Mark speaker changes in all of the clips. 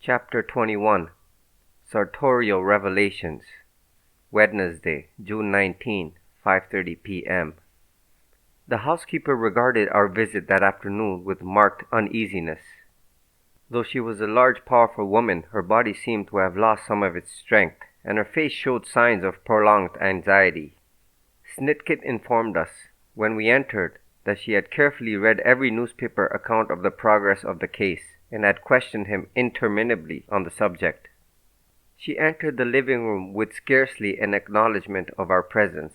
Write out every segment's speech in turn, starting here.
Speaker 1: Chapter 21 Sartorial Revelations Wednesday, June 19, 5:30 p.m. The housekeeper regarded our visit that afternoon with marked uneasiness. Though she was a large, powerful woman, her body seemed to have lost some of its strength, and her face showed signs of prolonged anxiety. Snitkit informed us, when we entered, that she had carefully read every newspaper account of the progress of the case, and had questioned him interminably on the subject. She entered the living room with scarcely an acknowledgment of our presence,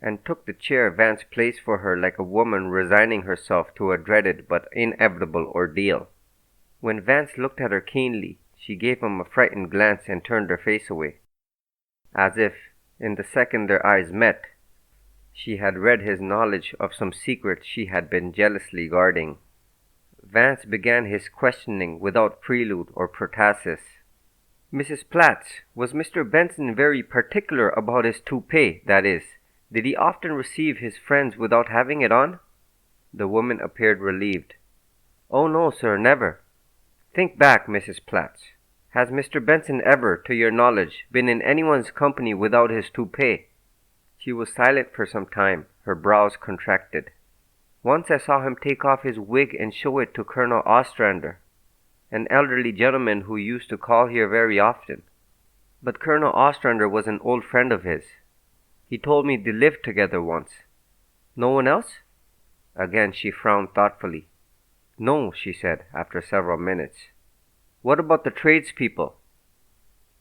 Speaker 1: and took the chair Vance placed for her like a woman resigning herself to a dreaded but inevitable ordeal. When Vance looked at her keenly, she gave him a frightened glance and turned her face away, as if, in the second their eyes met, she had read his knowledge of some secret she had been jealously guarding. Vance began his questioning without prelude or protasis. "Mrs. Platz, was Mr. Benson very particular about his toupee, that is? Did he often receive his friends without having it on?" The woman appeared relieved. "Oh no, sir, never." "Think back, Mrs. Platz. Has Mr. Benson ever, to your knowledge, been in anyone's company without his toupee?" She was silent for some time, her brows contracted. "Once I saw him take off his wig and show it to Colonel Ostrander, an elderly gentleman who used to call here very often. But Colonel Ostrander was an old friend of his. He told me they lived together once." "No one else?" Again she frowned thoughtfully. "No," she said after several minutes. "What about the tradespeople?"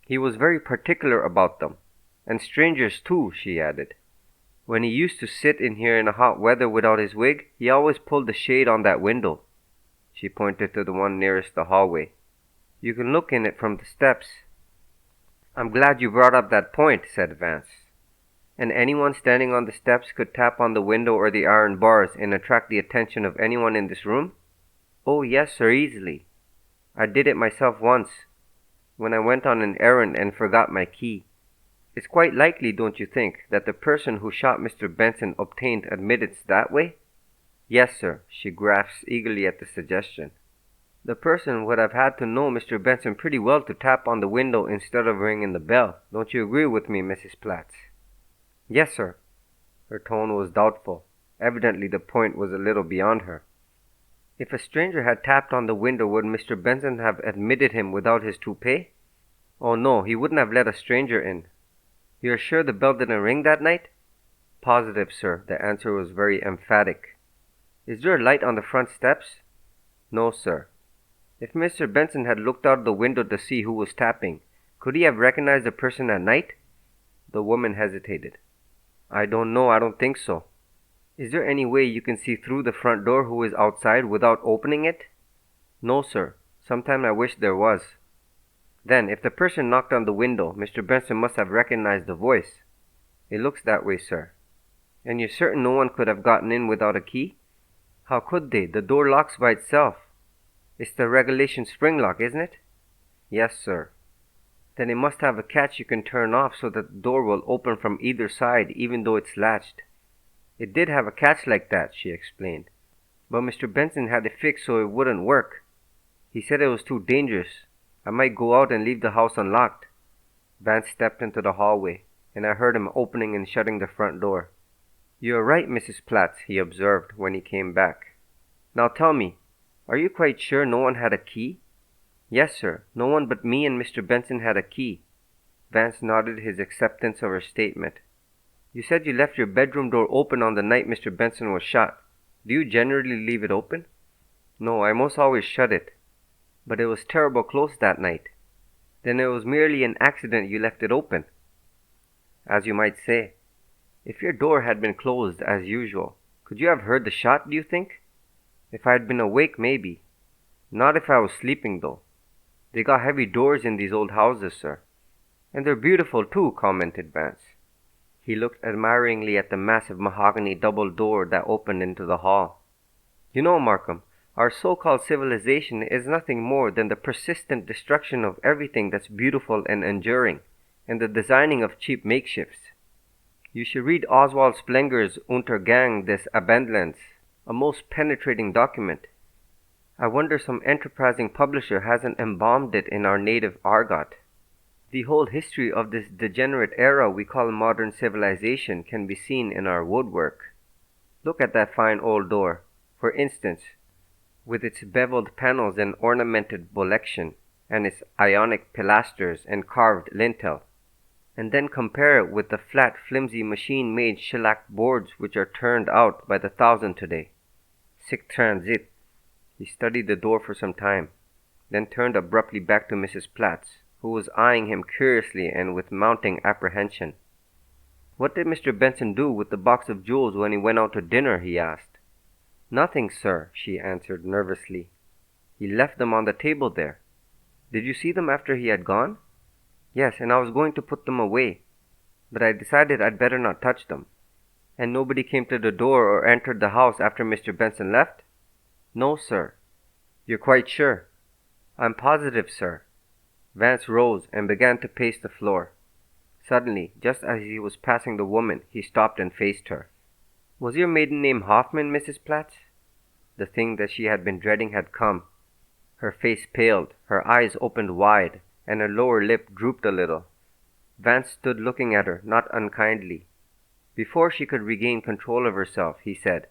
Speaker 1: "He was very particular about them. And strangers too," she added. "When he used to sit in here in the hot weather without his wig, he always pulled the shade on that window." She pointed to the one nearest the hallway. "You can look in it from the steps." "I'm glad you brought up that point," said Vance. "And anyone standing on the steps could tap on the window or the iron bars and attract the attention of anyone in this room?" "Oh, yes, sir, easily. I did it myself once, when I went on an errand and forgot my key. It's quite likely, don't you think, that the person who shot Mr. Benson obtained admittance that way?" "Yes, sir." She grasped eagerly at the suggestion. "The person would have had to know Mr. Benson pretty well to tap on the window instead of ringing the bell. Don't you agree with me, Mrs. Platz?" "Yes, sir." Her tone was doubtful. Evidently the point was a little beyond her. "If a stranger had tapped on the window, would Mr. Benson have admitted him without his toupee?" "Oh, no, he wouldn't have let a stranger in." "You're sure the bell didn't ring that night?" "Positive, sir." The answer was very emphatic. "Is there a light on the front steps?" "No, sir." "If Mr. Benson had looked out of the window to see who was tapping, could he have recognized the person at night?" The woman hesitated. "I don't know. I don't think so." "Is there any way you can see through the front door who is outside without opening it?" "No, sir. Sometimes I wish there was." "Then, if the person knocked on the window, Mr. Benson must have recognized the voice." "It looks that way, sir." "And you're certain no one could have gotten in without a key?" "How could they? The door locks by itself." "It's the regulation spring lock, isn't it?" "Yes, sir." "Then it must have a catch you can turn off so that the door will open from either side even though it's latched." "It did have a catch like that," she explained. "But Mr. Benson had it fixed so it wouldn't work. He said it was too dangerous. I might go out and leave the house unlocked." Vance stepped into the hallway, and I heard him opening and shutting the front door. "You're right, Mrs. Platz," he observed when he came back. "Now tell me, are you quite sure no one had a key?" "Yes, sir. No one but me and Mr. Benson had a key." Vance nodded his acceptance of her statement. "You said you left your bedroom door open on the night Mr. Benson was shot. Do you generally leave it open?" "No, I most always shut it." "But it was terrible close that night." "Then it was merely an accident you left it open." "As you might say. If your door had been closed as usual, could you have heard the shot, do you think?" "If I had been awake, maybe. Not if I was sleeping, though. They got heavy doors in these old houses, sir." "And they're beautiful, too," commented Vance. He looked admiringly at the massive mahogany double door that opened into the hall. "You know, Markham, our so-called civilization is nothing more than the persistent destruction of everything that's beautiful and enduring, and the designing of cheap makeshifts. You should read Oswald Splenger's Untergang des Abendlands, a most penetrating document. I wonder some enterprising publisher hasn't embalmed it in our native argot. The whole history of this degenerate era we call modern civilization can be seen in our woodwork. Look at that fine old door, for instance, with its beveled panels and ornamented bolection, and its Ionic pilasters and carved lintel, and then compare it with the flat, flimsy, machine-made shellac boards which are turned out by the thousand today. Sic transit. He studied the door for some time, then turned abruptly back to Mrs. Platz, who was eyeing him curiously and with mounting apprehension. "What did Mr. Benson do with the box of jewels when he went out to dinner?" he asked. "Nothing, sir," she answered nervously. "He left them on the table there." "Did you see them after he had gone?" "Yes, and I was going to put them away, but I decided I'd better not touch them." "And nobody came to the door or entered the house after Mr. Benson left?" "No, sir." "You're quite sure?" "I'm positive, sir." Vance rose and began to pace the floor. Suddenly, just as he was passing the woman, he stopped and faced her. "Was your maiden name Hoffman, Mrs. Platz?" The thing that she had been dreading had come. Her face paled, her eyes opened wide, and her lower lip drooped a little. Vance stood looking at her, not unkindly. Before she could regain control of herself, he said,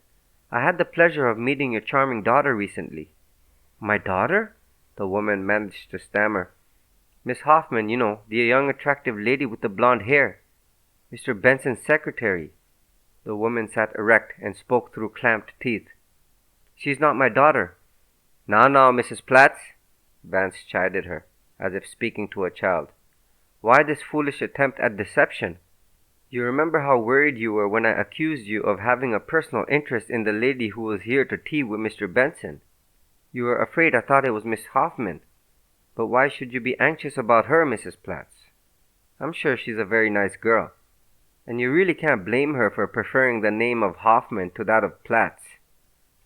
Speaker 1: "I had the pleasure of meeting your charming daughter recently." "My daughter?" the woman managed to stammer. "Miss Hoffman, you know, the young attractive lady with the blonde hair. Mr. Benson's secretary." The woman sat erect and spoke through clamped teeth. "She's not my daughter." Now, Mrs. Platz," Vance chided her, as if speaking to a child. "Why this foolish attempt at deception? You remember how worried you were when I accused you of having a personal interest in the lady who was here to tea with Mr. Benson. You were afraid I thought it was Miss Hoffman. But why should you be anxious about her, Mrs. Platz? I'm sure she's a very nice girl, and you really can't blame her for preferring the name of Hoffman to that of Platz.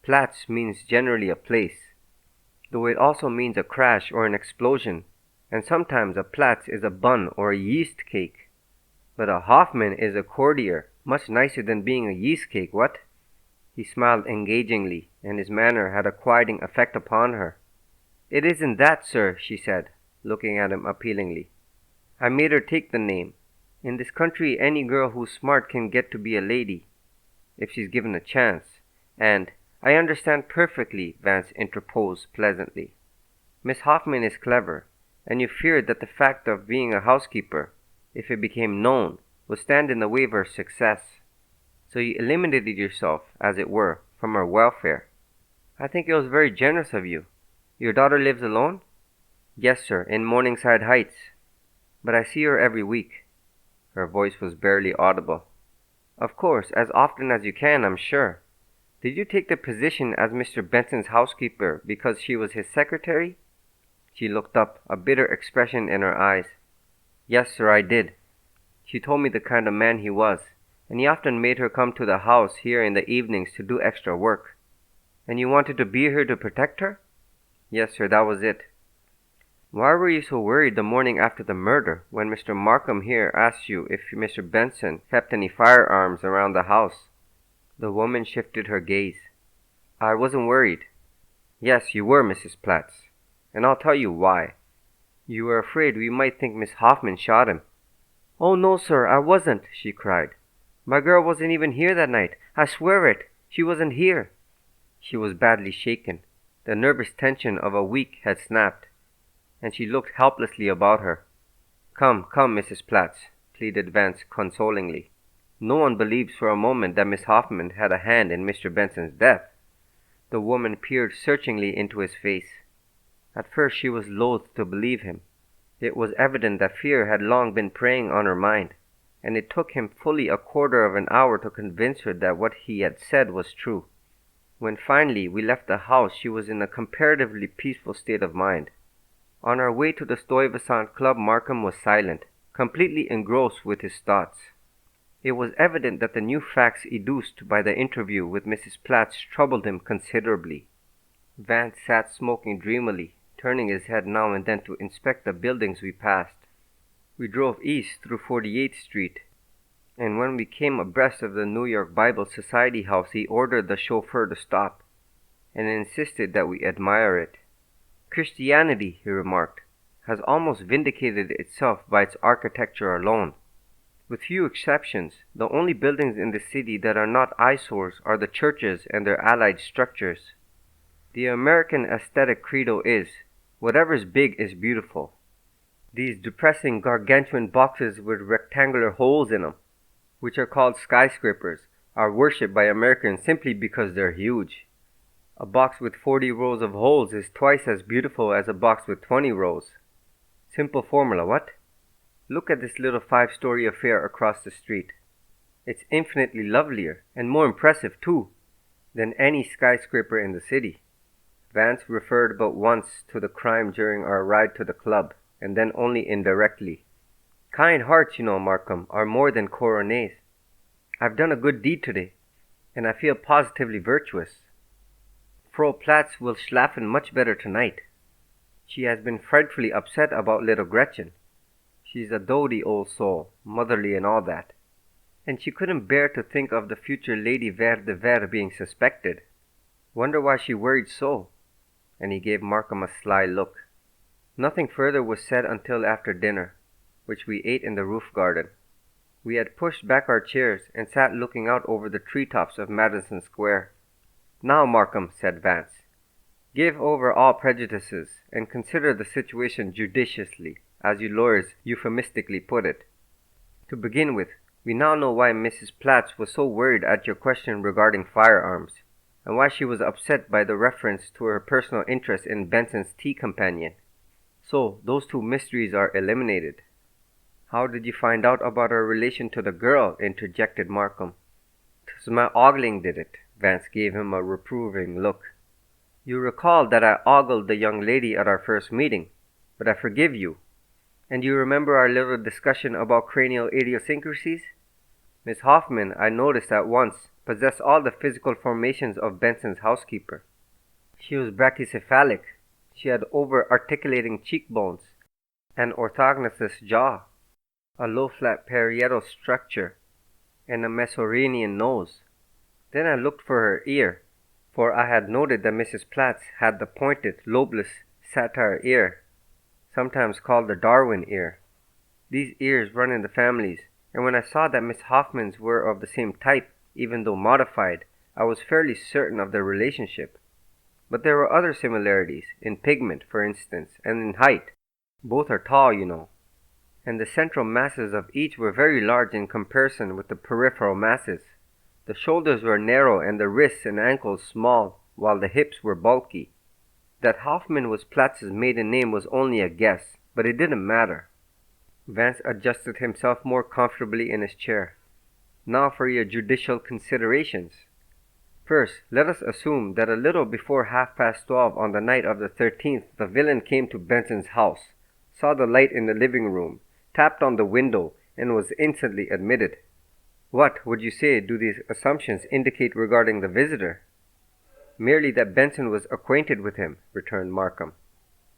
Speaker 1: Platz means generally a place, though it also means a crash or an explosion, and sometimes a Platz is a bun or a yeast cake. But a Hoffman is a courtier, much nicer than being a yeast cake, what?" He smiled engagingly, and his manner had a quieting effect upon her. "It isn't that, sir," she said, looking at him appealingly. "I made her take the name. In this country, any girl who's smart can get to be a lady, if she's given a chance, and—" "I understand perfectly," Vance interposed pleasantly. "Miss Hoffman is clever, and you feared that the fact of being a housekeeper, if it became known, would stand in the way of her success. So you eliminated yourself, as it were, from her welfare. I think it was very generous of you. Your daughter lives alone?" "Yes, sir, in Morningside Heights. But I see her every week." Her voice was barely audible. "Of course, as often as you can, I'm sure. Did you take the position as Mr. Benson's housekeeper because she was his secretary?" She looked up, a bitter expression in her eyes. "Yes, sir, I did. She told me the kind of man he was, and he often made her come to the house here in the evenings to do extra work." "And you wanted to be here to protect her?" "Yes, sir, that was it." "Why were you so worried the morning after the murder, when Mr. Markham here asked you if Mr. Benson kept any firearms around the house?" The woman shifted her gaze. "I wasn't worried." "Yes, you were, Mrs. Platz, and I'll tell you why. You were afraid we might think Miss Hoffman shot him." "Oh, no, sir, I wasn't," she cried. "My girl wasn't even here that night. I swear it. She wasn't here." She was badly shaken. The nervous tension of a week had snapped, and she looked helplessly about her. Come, Mrs. Platz," pleaded Vance consolingly. "No one believes for a moment that Miss Hoffman had a hand in Mr. Benson's death." The woman peered searchingly into his face. At first she was loath to believe him. It was evident that fear had long been preying on her mind, and it took him fully a quarter of an hour to convince her that what he had said was true. When finally we left the house, she was in a comparatively peaceful state of mind. On our way to the Stuyvesant Club, Markham was silent, completely engrossed with his thoughts. It was evident that the new facts educed by the interview with Mrs. Platz troubled him considerably. Vance sat smoking dreamily, turning his head now and then to inspect the buildings we passed. We drove east through 48th Street, and when we came abreast of the New York Bible Society house, he ordered the chauffeur to stop. and insisted that we admire it. Christianity, he remarked, has almost vindicated itself by its architecture alone. With few exceptions, the only buildings in the city that are not eyesores are the churches and their allied structures. The American aesthetic credo is, whatever's big is beautiful. These depressing gargantuan boxes with rectangular holes in them, which are called skyscrapers, are worshipped by Americans simply because they're huge. A box with 40 rows of holes is twice as beautiful as a box with 20 rows. Simple formula, what? Look at this little 5-story affair across the street. It's infinitely lovelier, and more impressive too, than any skyscraper in the city. Vance referred but once to the crime during our ride to the club, and then only indirectly. Kind hearts, you know, Markham, are more than coronets. I've done a good deed today, and I feel positively virtuous. Frau Platz will schlafen much better tonight. She has been frightfully upset about little Gretchen. She's a doty old soul, motherly and all that. And she couldn't bear to think of the future Lady Vere de Vere being suspected. Wonder why she worried so? And he gave Markham a sly look. Nothing further was said until after dinner, which we ate in the roof garden. We had pushed back our chairs and sat looking out over the treetops of Madison Square. Now, Markham, said Vance, give over all prejudices and consider the situation judiciously, as you lawyers euphemistically put it. To begin with, we now know why Mrs. Platz was so worried at your question regarding firearms, and why she was upset by the reference to her personal interest in Benson's tea companion. So, those two mysteries are eliminated. How did you find out about her relation to the girl? Interjected Markham. 'Twas my ogling did it. Vance gave him a reproving look. You recall that I ogled the young lady at our first meeting, but I forgive you. And you remember our little discussion about cranial idiosyncrasies? Miss Hoffman, I noticed at once, possessed all the physical formations of Benson's housekeeper. She was brachycephalic. She had over-articulating cheekbones, an orthognatous jaw, a low-flat parietal structure, and a Messorinian nose. Then I looked for her ear, for I had noted that Mrs. Platz had the pointed, lobeless satyr ear, sometimes called the Darwin ear. These ears run in the families, and when I saw that Miss Hoffman's were of the same type, even though modified, I was fairly certain of their relationship. But there were other similarities, in pigment, for instance, and in height. Both are tall, you know. And the central masses of each were very large in comparison with the peripheral masses. The shoulders were narrow and the wrists and ankles small, while the hips were bulky. That Hoffman was Platz's maiden name was only a guess, but it didn't matter. Vance adjusted himself more comfortably in his chair. Now for your judicial considerations. First, let us assume that a little before 12:30 on the night of the 13th, the villain came to Benson's house, saw the light in the living room, tapped on the window, and was instantly admitted. What, would you say, do these assumptions indicate regarding the visitor? Merely that Benson was acquainted with him, returned Markham.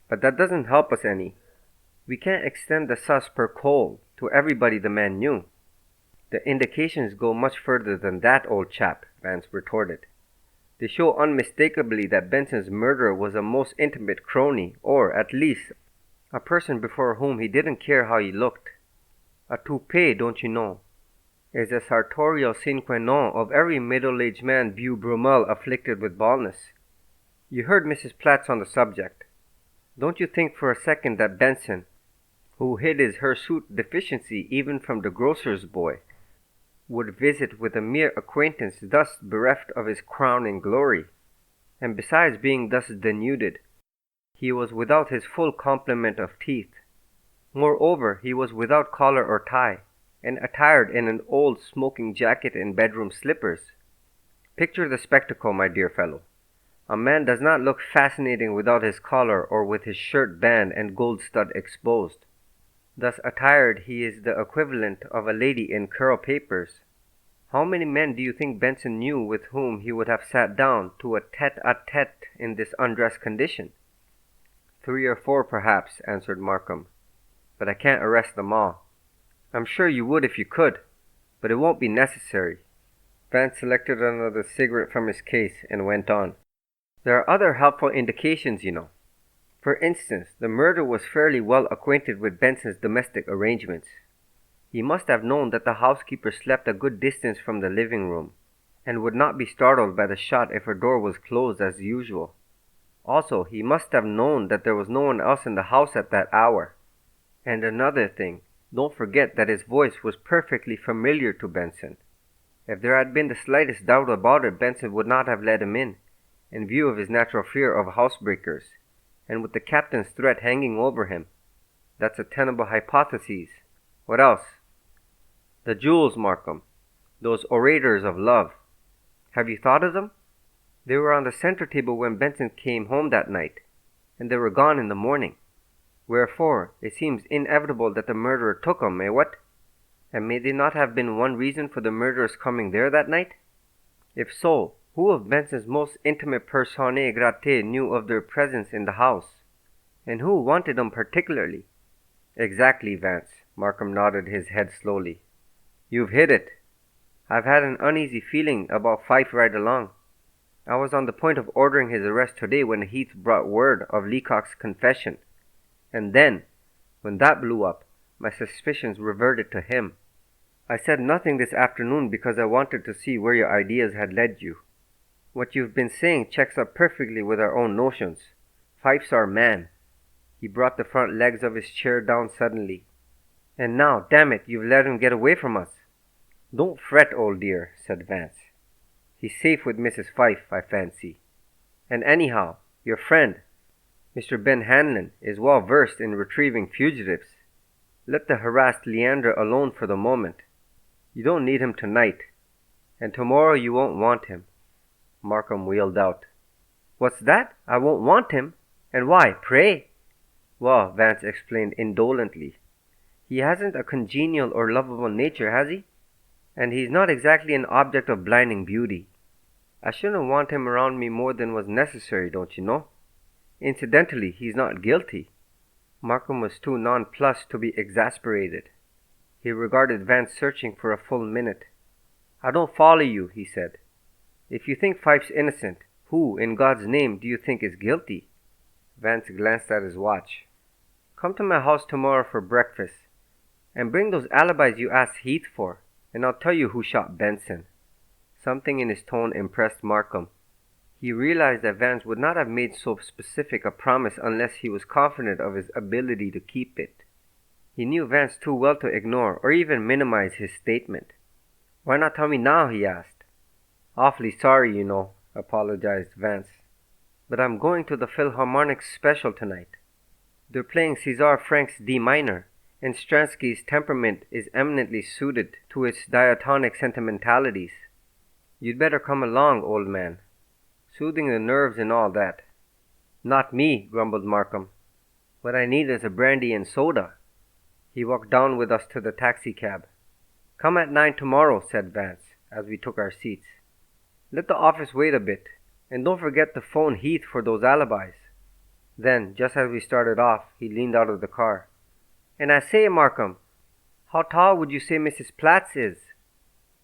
Speaker 1: But that doesn't help us any. We can't extend the sus per coll to everybody the man knew. The indications go much further than that, old chap, Vance retorted. They show unmistakably that Benson's murderer was a most intimate crony, or, at least, a person before whom he didn't care how he looked. A toupee, don't you know, is a sartorial sine qua non of every middle-aged man vieux Brummel afflicted with baldness. You heard Mrs. Platz on the subject. Don't you think for a second that Benson, who hid his hirsute deficiency even from the grocer's boy, would visit with a mere acquaintance thus bereft of his crown and glory? And besides being thus denuded, he was without his full complement of teeth. Moreover, he was without collar or tie, and attired in an old smoking jacket and bedroom slippers. Picture the spectacle, my dear fellow. A man does not look fascinating without his collar or with his shirt band and gold stud exposed. Thus attired, he is the equivalent of a lady in curl papers. How many men do you think Benson knew with whom he would have sat down to a tete-a-tete in this undressed condition? 3 or 4, perhaps, answered Markham. But I can't arrest them all. I'm sure you would if you could, but it won't be necessary. Vance selected another cigarette from his case and went on. There are other helpful indications, you know. For instance, the murderer was fairly well acquainted with Benson's domestic arrangements. He must have known that the housekeeper slept a good distance from the living room, and would not be startled by the shot if her door was closed as usual. Also, he must have known that there was no one else in the house at that hour. And another thing, don't forget that his voice was perfectly familiar to Benson. If there had been the slightest doubt about it, Benson would not have let him in view of his natural fear of housebreakers, and with the captain's threat hanging over him. That's a tenable hypothesis. What else? The jewels, Markham. Those orators of love. Have you thought of them? They were on the center table when Benson came home that night, and they were gone in the morning. Wherefore, it seems inevitable that the murderer took them, eh what? And may they not have been one reason for the murderer's coming there that night? If so, who of Benson's most intimate personae grate knew of their presence in the house? And who wanted them particularly? Exactly, Vance. Markham nodded his head slowly. You've hit it. I've had an uneasy feeling about Fife right along. I was on the point of ordering his arrest today when Heath brought word of Leacock's confession. And then, when that blew up, my suspicions reverted to him. I said nothing this afternoon because I wanted to see where your ideas had led you. What you've been saying checks up perfectly with our own notions. Fife's our man. He brought the front legs of his chair down suddenly. And now, damn it, you've let him get away from us. Don't fret, old dear, said Vance. He's safe with Mrs. Fife, I fancy. And anyhow, your friend, Mr. Ben Hanlon, is well versed in retrieving fugitives. Let the harassed Leander alone for the moment. You don't need him tonight, and tomorrow you won't want him. Markham wheeled out. What's that? I won't want him? And why, pray? Well, Vance explained indolently, he hasn't a congenial or lovable nature, has he? And he's not exactly an object of blinding beauty. I shouldn't want him around me more than was necessary, don't you know? Incidentally, he's not guilty. Markham was too nonplussed to be exasperated. He regarded Vance searching for a full minute. I don't follow you, he said. If you think Fife's innocent, who, in God's name, do you think is guilty? Vance glanced at his watch. Come to my house tomorrow for breakfast, and bring those alibis you asked Heath for, and I'll tell you who shot Benson. Something in his tone impressed Markham. He realized that Vance would not have made so specific a promise unless he was confident of his ability to keep it. He knew Vance too well to ignore or even minimize his statement. Why not tell me now, he asked. Awfully sorry, you know, apologized Vance. But I'm going to the Philharmonic special tonight. They're playing César Frank's D minor, and Stransky's temperament is eminently suited to its diatonic sentimentalities. You'd better come along, old man. Soothing the nerves and all that. Not me, grumbled Markham. What I need is a brandy and soda. He walked down with us to the taxicab. Come at 9 tomorrow, said Vance, as we took our seats. Let the office wait a bit, and don't forget to phone Heath for those alibis. Then, just as we started off, he leaned out of the car. And I say, Markham, how tall would you say Mrs. Platz is?